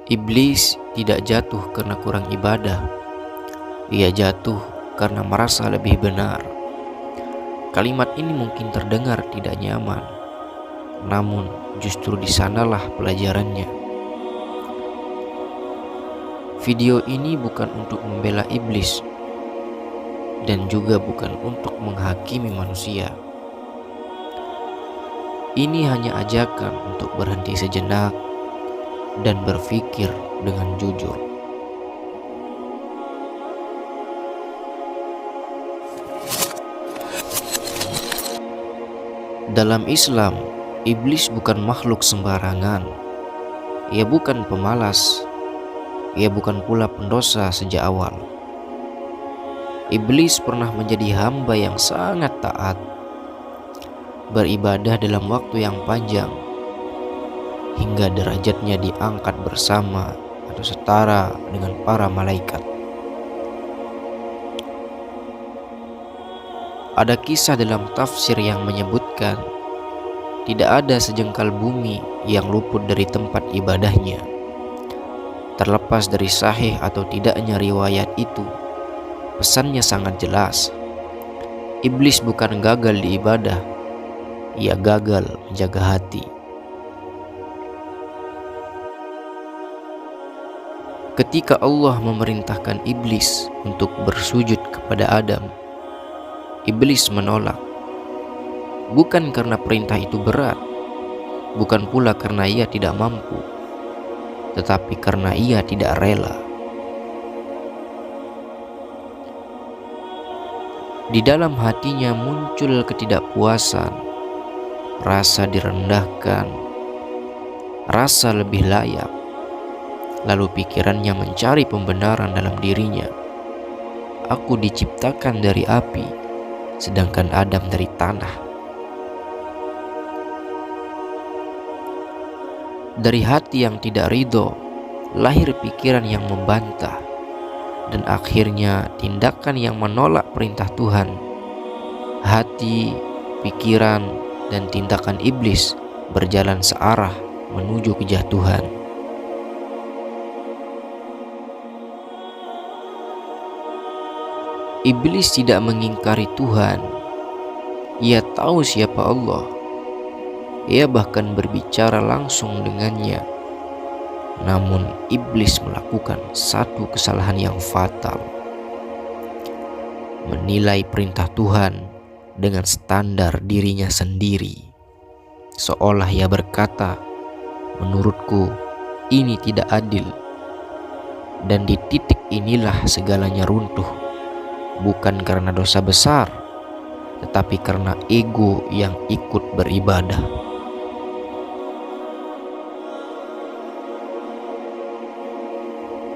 Iblis tidak jatuh karena kurang ibadah. Ia jatuh karena merasa lebih benar. Kalimat ini mungkin terdengar tidak nyaman, namun justru di sanalah pelajarannya. Video ini bukan untuk membela iblis dan juga bukan untuk menghakimi manusia. Ini hanya ajakan untuk berhenti sejenak dan berpikir dengan jujur. Dalam Islam, iblis bukan makhluk sembarangan. Ia bukan pemalas. Ia bukan pula pendosa sejak awal. Iblis pernah menjadi hamba yang sangat taat, beribadah dalam waktu yang panjang, hingga derajatnya diangkat bersama atau setara dengan para malaikat. Ada kisah dalam tafsir yang menyebutkan tidak ada sejengkal bumi yang luput dari tempat ibadahnya. Terlepas dari sahih atau tidaknya riwayat itu, pesannya sangat jelas. Iblis bukan gagal di ibadah, ia gagal menjaga hati. Ketika Allah memerintahkan iblis untuk bersujud kepada Adam, iblis menolak. Bukan karena perintah itu berat, bukan pula karena ia tidak mampu, tetapi karena ia tidak rela. Di dalam hatinya muncul ketidakpuasan, rasa direndahkan, rasa lebih layak. Lalu pikirannya mencari pembenaran dalam dirinya. Aku diciptakan dari api, sedangkan Adam dari tanah. Dari hati yang tidak ridho, lahir pikiran yang membantah, dan akhirnya tindakan yang menolak perintah Tuhan. Hati, pikiran, dan tindakan iblis berjalan searah menuju kejatuhan. Iblis tidak mengingkari Tuhan. Ia tahu siapa Allah. Ia bahkan berbicara langsung dengannya. Namun iblis melakukan satu kesalahan yang fatal. Menilai perintah Tuhan dengan standar dirinya sendiri. Seolah ia berkata, menurutku ini tidak adil. Dan di titik inilah segalanya runtuh. Bukan karena dosa besar, tetapi karena ego yang ikut beribadah.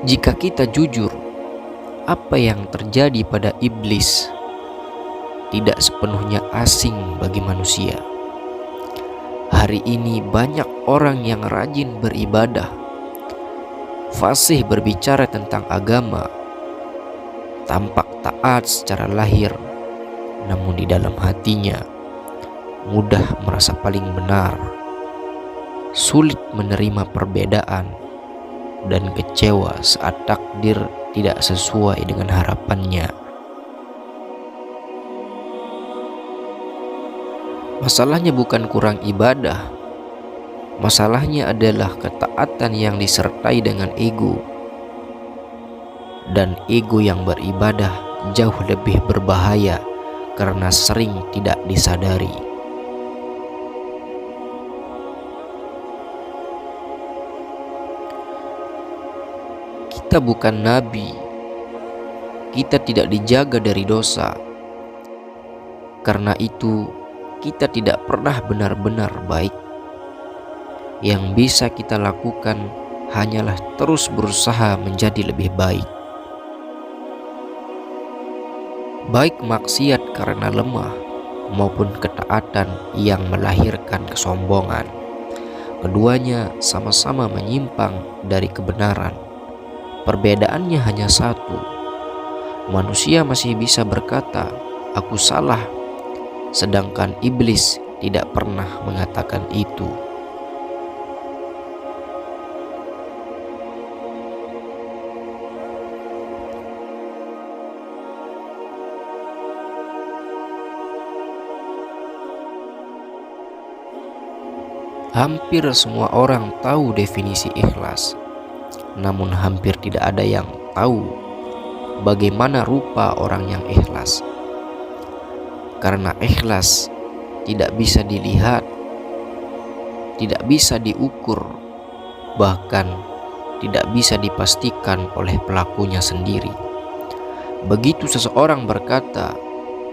Jika kita jujur, apa yang terjadi pada iblis tidak sepenuhnya asing bagi manusia. Hari ini banyak orang yang rajin beribadah, fasih berbicara tentang agama, tampak taat secara lahir, namun di dalam hatinya mudah merasa paling benar, sulit menerima perbedaan, dan kecewa saat takdir tidak sesuai dengan harapannya. Masalahnya bukan kurang ibadah, masalahnya adalah ketaatan yang disertai dengan ego. Dan ego yang beribadah jauh lebih berbahaya karena sering tidak disadari. Kita bukan nabi. Kita tidak dijaga dari dosa. Karena itu, kita tidak pernah benar-benar baik. Yang bisa kita lakukan hanyalah terus berusaha menjadi lebih baik. Baik maksiat karena lemah maupun ketaatan yang melahirkan kesombongan. Keduanya sama-sama menyimpang dari kebenaran. Perbedaannya hanya satu. Manusia masih bisa berkata, "Aku salah," sedangkan iblis tidak pernah mengatakan itu. Hampir semua orang tahu definisi ikhlas, namun hampir tidak ada yang tahu bagaimana rupa orang yang ikhlas. Karena ikhlas tidak bisa dilihat, tidak bisa diukur, bahkan tidak bisa dipastikan oleh pelakunya sendiri. Begitu seseorang berkata,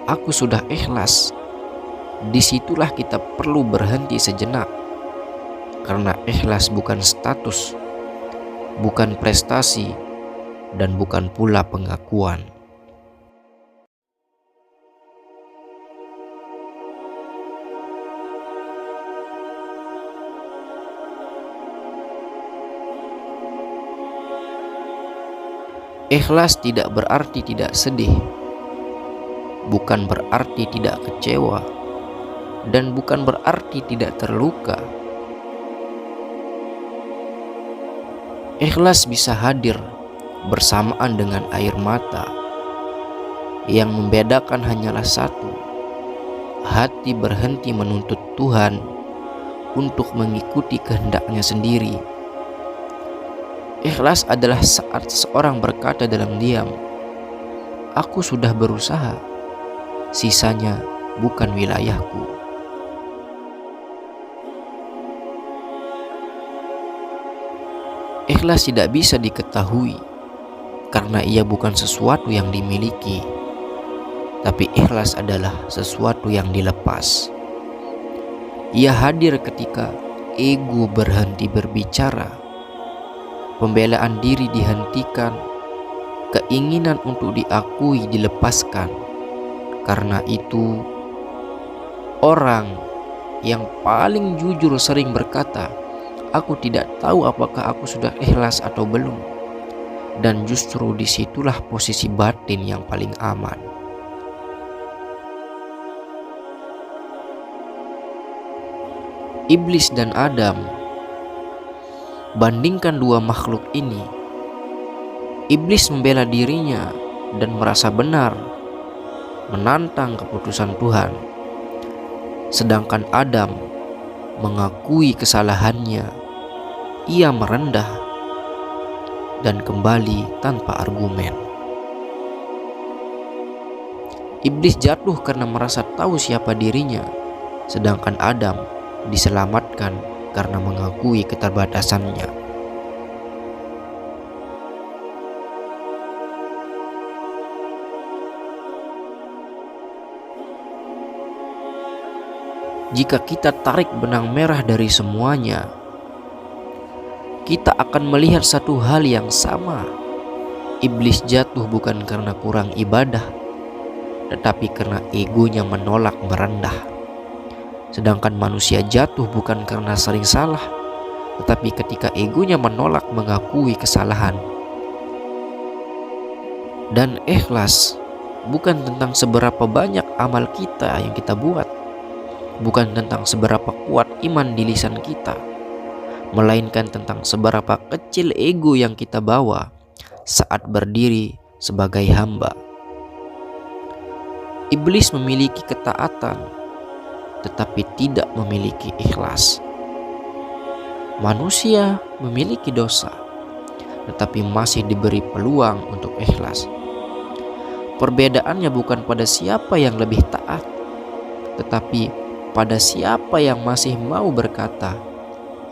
"Aku sudah ikhlas," disitulah kita perlu berhenti sejenak. Karena ikhlas bukan status, bukan prestasi, dan bukan pula pengakuan. Ikhlas tidak berarti tidak sedih, bukan berarti tidak kecewa, dan bukan berarti tidak terluka. Ikhlas bisa hadir bersamaan dengan air mata. Yang membedakan hanyalah satu: hati berhenti menuntut Tuhan untuk mengikuti kehendaknya sendiri. Ikhlas adalah saat seseorang berkata dalam diam, "Aku sudah berusaha, sisanya bukan wilayahku." Ikhlas tidak bisa diketahui karena ia bukan sesuatu yang dimiliki, tapi ikhlas adalah sesuatu yang dilepas. Ia hadir ketika ego berhenti berbicara, pembelaan diri dihentikan, keinginan untuk diakui dilepaskan. Karena itu, orang yang paling jujur sering berkata, "Aku tidak tahu apakah aku sudah ikhlas atau belum." Dan justru disitulah posisi batin yang paling aman. Iblis dan Adam, bandingkan dua makhluk ini. Iblis membela dirinya dan merasa benar, menantang keputusan Tuhan. Sedangkan Adam mengakui kesalahannya. Ia merendah dan kembali tanpa argumen. Iblis jatuh karena merasa tahu siapa dirinya, sedangkan Adam diselamatkan karena mengakui keterbatasannya. Jika kita tarik benang merah dari semuanya, kita akan melihat satu hal yang sama. Iblis jatuh bukan karena kurang ibadah, tetapi karena egonya menolak merendah. Sedangkan manusia jatuh bukan karena sering salah, tetapi ketika egonya menolak mengakui kesalahan. Dan ikhlas bukan tentang seberapa banyak amal kita yang kita buat, bukan tentang seberapa kuat iman di lisan kita, melainkan tentang seberapa kecil ego yang kita bawa saat berdiri sebagai hamba. Iblis memiliki ketaatan tetapi tidak memiliki ikhlas. Manusia memiliki dosa tetapi masih diberi peluang untuk ikhlas. Perbedaannya bukan pada siapa yang lebih taat, tetapi pada siapa yang masih mau berkata,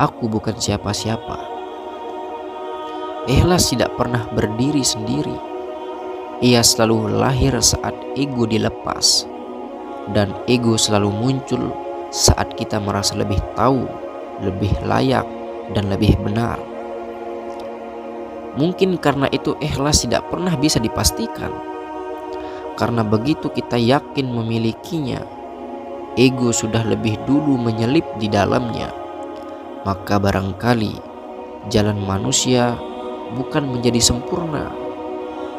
"Aku bukan siapa-siapa." Ikhlas tidak pernah berdiri sendiri. Ia selalu lahir saat ego dilepas. Dan ego selalu muncul saat kita merasa lebih tahu, lebih layak, dan lebih benar. Mungkin karena itu ikhlas tidak pernah bisa dipastikan. Karena begitu kita yakin memilikinya, ego sudah lebih dulu menyelip di dalamnya. Maka barangkali jalan manusia bukan menjadi sempurna,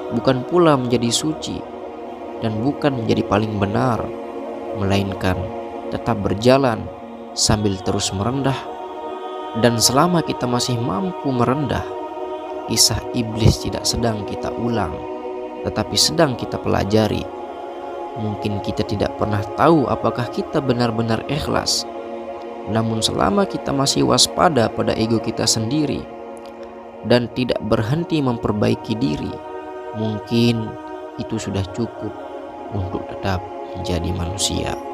bukan pula menjadi suci, dan bukan menjadi paling benar, melainkan tetap berjalan sambil terus merendah. Dan selama kita masih mampu merendah, kisah iblis tidak sedang kita ulang, tetapi sedang kita pelajari. Mungkin kita tidak pernah tahu apakah kita benar-benar ikhlas, Namun selama kita masih waspada pada ego kita sendiri dan tidak berhenti memperbaiki diri, mungkin itu sudah cukup untuk tetap menjadi manusia.